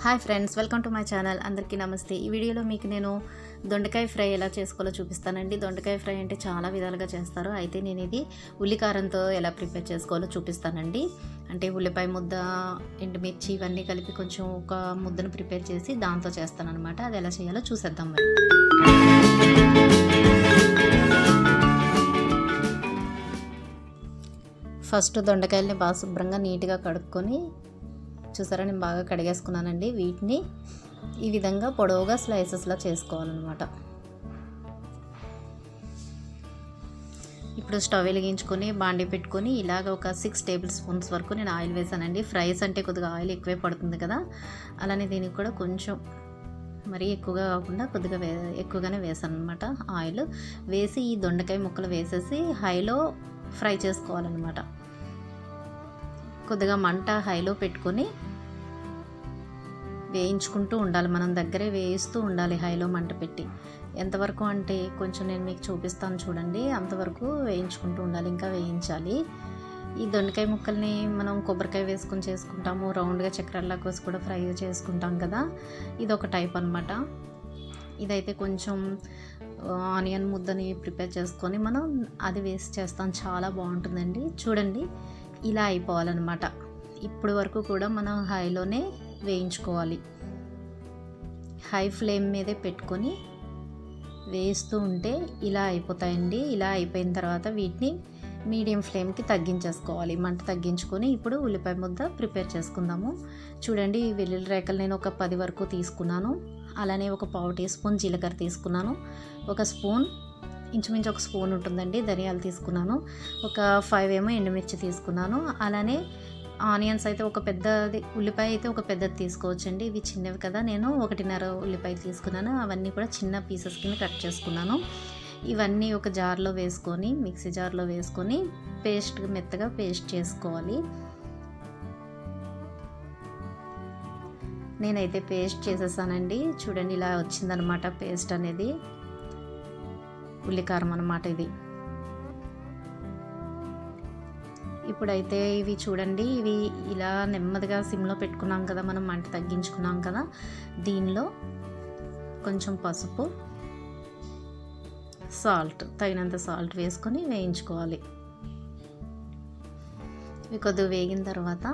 Hi friends, welcome to my channel. అందరికీ నమస్తే. ఈ వీడియోలో మీకు నేను దొండకాయ ఫ్రై ఎలా చేసుకోవాలో చూపిస్తానండి. దొండకాయ ఫ్రై అంటే చాలా విధాలుగా చేస్తారు. అయితే నేను ఇది ఉల్లి కారంతో ఎలా ప్రిపేర్ చేసుకోవాలో చూపిస్తానండి. అంటే ఉల్లిపాయ ముద్ద, ఎండుమిర్చి ఇవన్నీ కలిపి కొంచెం ఒక ముద్దను ప్రిపేర్ చేసి దాంతో చేస్తానన్నమాట. అది ఎలా చేయాలో చూసేద్దాం మరి. ఫస్ట్ దొండకాయల్ని బాగా శుభ్రంగా నీట్గా కడుక్కొని చూసారా, నేను బాగా కడిగేసుకున్నానండి. వీటిని ఈ విధంగా పొడవుగా స్లైసెస్లా చేసుకోవాలన్నమాట. ఇప్పుడు స్టవ్ వెలిగించుకొని బాండీ పెట్టుకొని ఇలాగ ఒక 6 టేబుల్ స్పూన్స్ వరకు నేను ఆయిల్ వేసానండి. ఫ్రైస్ అంటే కొద్దిగా ఆయిల్ ఎక్కువే పడుతుంది కదా, అలానే దీనికి కూడా కొంచెం మరీ ఎక్కువగా కాకుండా కొద్దిగా ఎక్కువగానే వేసాను అనమాట. ఆయిల్ వేసి ఈ దొండకాయ ముక్కలు వేసేసి హైలో ఫ్రై చేసుకోవాలన్నమాట. కొద్దిగా మంట హైలో పెట్టుకొని వేయించుకుంటూ ఉండాలి. మనం దగ్గరే వేయిస్తూ ఉండాలి హైలో మంట పెట్టి. ఎంతవరకు అంటే కొంచెం నేను మీకు చూపిస్తాను చూడండి, అంతవరకు వేయించుకుంటూ ఉండాలి, ఇంకా వేయించాలి. ఈ దొండకాయ ముక్కల్ని మనం కొబ్బరికాయ వేసుకొని చేసుకుంటాము, రౌండ్గా చక్రాల్లా కోసి కూడా ఫ్రై చేసుకుంటాం కదా, ఇది ఒక టైప్ అనమాట. ఇదైతే కొంచెం ఆనియన్ ముద్దని ప్రిపేర్ చేసుకొని మనం అది వేసి చేస్తాం, చాలా బాగుంటుందండి. చూడండి, ఇలా అయిపోవాలన్నమాట. ఇప్పుడు వరకు కూడా మనం హైలోనే వేయించుకోవాలి. హై ఫ్లేమ్ మీదే పెట్టుకొని వేస్తూ ఉంటే ఇలా అయిపోతాయండి. ఇలా అయిపోయిన తర్వాత వీటిని మీడియం ఫ్లేమ్కి తగ్గించేసుకోవాలి. మంట తగ్గించుకొని ఇప్పుడు ఉల్లిపాయ ముద్ద ప్రిపేర్ చేసుకుందాము. చూడండి, ఈ వెల్లుల్లి రేకలు నేను ఒక 10 వరకు తీసుకున్నాను. అలానే ఒక పావు టీ స్పూన్ జీలకర్ర తీసుకున్నాను. ఒక స్పూన్, ఇంచుమించు ఒక స్పూన్ ఉంటుందండి, ధనియాలు తీసుకున్నాను. ఒక 5 ఏమో ఎండుమిర్చి తీసుకున్నాను. అలానే ఆనియన్స్ అయితే ఒక పెద్దది, ఉల్లిపాయ అయితే ఒక పెద్దది తీసుకోవచ్చండి. ఇవి చిన్నవి కదా, నేను 1.5 ఉల్లిపాయ తీసుకున్నాను. అవన్నీ కూడా చిన్న పీసెస్ కింద కట్ చేసుకున్నాను. ఇవన్నీ ఒక జార్లో వేసుకొని, మిక్సీ జార్లో వేసుకొని మెత్తగా పేస్ట్ చేసుకోవాలి. నేనైతే పేస్ట్ చేసేసానండి. చూడండి, ఇలా వచ్చిందనమాట పేస్ట్ అనేది. ఉల్లికారం అన్నమాట ఇది. ఇప్పుడైతే ఇవి చూడండి, ఇవి ఇలా నెమ్మదిగా సిమ్లో పెట్టుకున్నాం కదా, మనం మంట తగ్గించుకున్నాం కదా, దీనిలో కొంచెం పసుపు, సాల్ట్, తగినంత సాల్ట్ వేసుకొని వేయించుకోవాలి. ఇవి కొద్దిగా వేగిన తర్వాత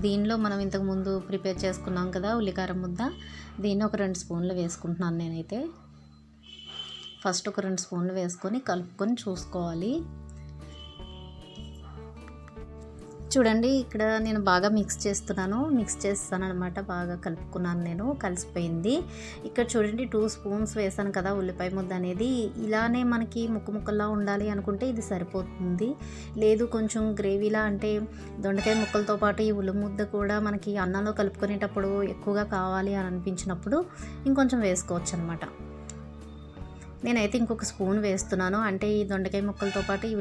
దీనిలో మనం ఇంతకుముందు ప్రిపేర్ చేసుకున్నాం కదా ఉల్లికారం ముద్ద, దీన్ని ఒక 2 స్పూన్లు వేసుకుంటున్నాను నేనైతే. ఫస్ట్ ఒక 2 స్పూన్లు వేసుకొని కలుపుకొని చూసుకోవాలి. చూడండి, ఇక్కడ నేను బాగా మిక్స్ చేస్తాను అనమాట. బాగా కలుపుకున్నాను, నేను కలిసిపోయింది. ఇక్కడ చూడండి, 2 స్పూన్స్ వేసాను కదా ఉల్లిపాయ ముద్ద అనేది. ఇలానే మనకి ముక్కలా ఉండాలి అనుకుంటే ఇది సరిపోతుంది. లేదు కొంచెం గ్రేవీలా, అంటే దొండకాయ ముక్కలతో పాటు ఈ ఉల్లి ముద్ద కూడా మనకి అన్నంలో కలుపుకునేటప్పుడు ఎక్కువగా కావాలి అని అనిపించినప్పుడు ఇంకొంచెం వేసుకోవచ్చు అనమాట. నేనైతే ఇంకొక స్పూన్ వేస్తున్నాను. అంటే ఈ దొండకాయ ముక్కలతో పాటు ఈ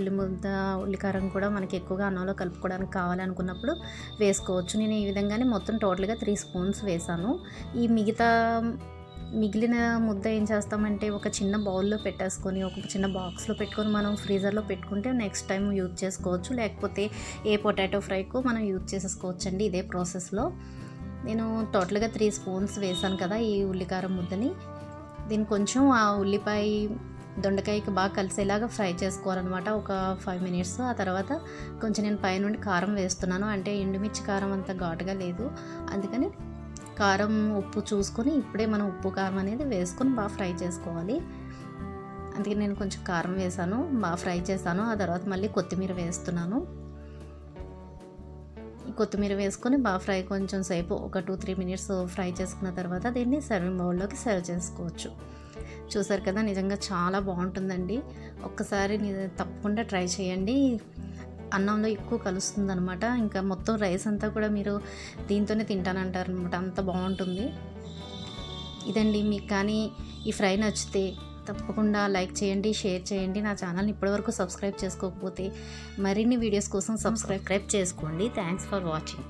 ఉల్లికారం కూడా మనకి ఎక్కువగా అన్నంలో కలుపుకోవడానికి కావాలనుకున్నప్పుడు వేసుకోవచ్చు. నేను ఈ విధంగానే మొత్తం టోటల్గా 3 స్పూన్స్ వేసాను. ఈ మిగిలిన ముద్ద ఏం చేస్తామంటే ఒక చిన్న బౌల్లో పెట్టేసుకొని, ఒక చిన్న బాక్స్లో పెట్టుకొని మనం ఫ్రీజర్లో పెట్టుకుంటే నెక్స్ట్ టైం యూజ్ చేసుకోవచ్చు. లేకపోతే ఏ పొటాటో ఫ్రైకు మనం యూజ్ చేసేసుకోవచ్చు అండి ఇదే ప్రాసెస్లో. నేను టోటల్గా 3 స్పూన్స్ వేసాను కదా ఈ ఉల్లికారం ముద్దని. దీన్ని కొంచెం ఆ ఉల్లిపాయ దొండకాయకి బాగా కలిసేలాగా ఫ్రై చేసుకోవాలన్నమాట, ఒక 5 మినిట్స్. ఆ తర్వాత కొంచెం నేను పైనుండి కారం వేస్తున్నాను. అంటే ఎండుమిర్చి కారం అంత ఘాటుగా లేదు, అందుకని కారం ఉప్పు చూసుకొని ఇప్పుడే మనం ఉప్పు కారం అనేది వేసుకొని బాగా ఫ్రై చేసుకోవాలి. అందుకని నేను కొంచెం కారం వేసాను, బాగా ఫ్రై చేశాను. ఆ తర్వాత మళ్ళీ కొత్తిమీర వేస్తున్నాను. కొత్తిమీర వేసుకొని బాగా ఫ్రై కొంచెం సేపు ఒక 2-3 మినిట్స్ ఫ్రై చేసుకున్న తర్వాత దీన్ని సర్వింగ్ బౌల్లోకి సర్వ్ చేసుకోవచ్చు. చూసారు కదా, నిజంగా చాలా బాగుంటుందండి. ఒక్కసారి తప్పకుండా ట్రై చేయండి. అన్నంలో ఎక్కువ కలుస్తుంది అనమాట. ఇంకా మొత్తం రైస్ అంతా కూడా మీరు దీంతోనే తింటానంటారు అనమాట, అంత బాగుంటుంది. ఇదండి, మీకు కానీ ఈ ఫ్రై నచ్చితే తప్పకుండా లైక్ చేయండి, షేర్ చేయండి. నా ఛానల్ని ఇప్పటివరకు సబ్స్క్రైబ్ చేసుకోకపోతే మరిన్ని వీడియోస్ కోసం సబ్స్క్రైబ్ చేసుకోండి. Thanks for watching.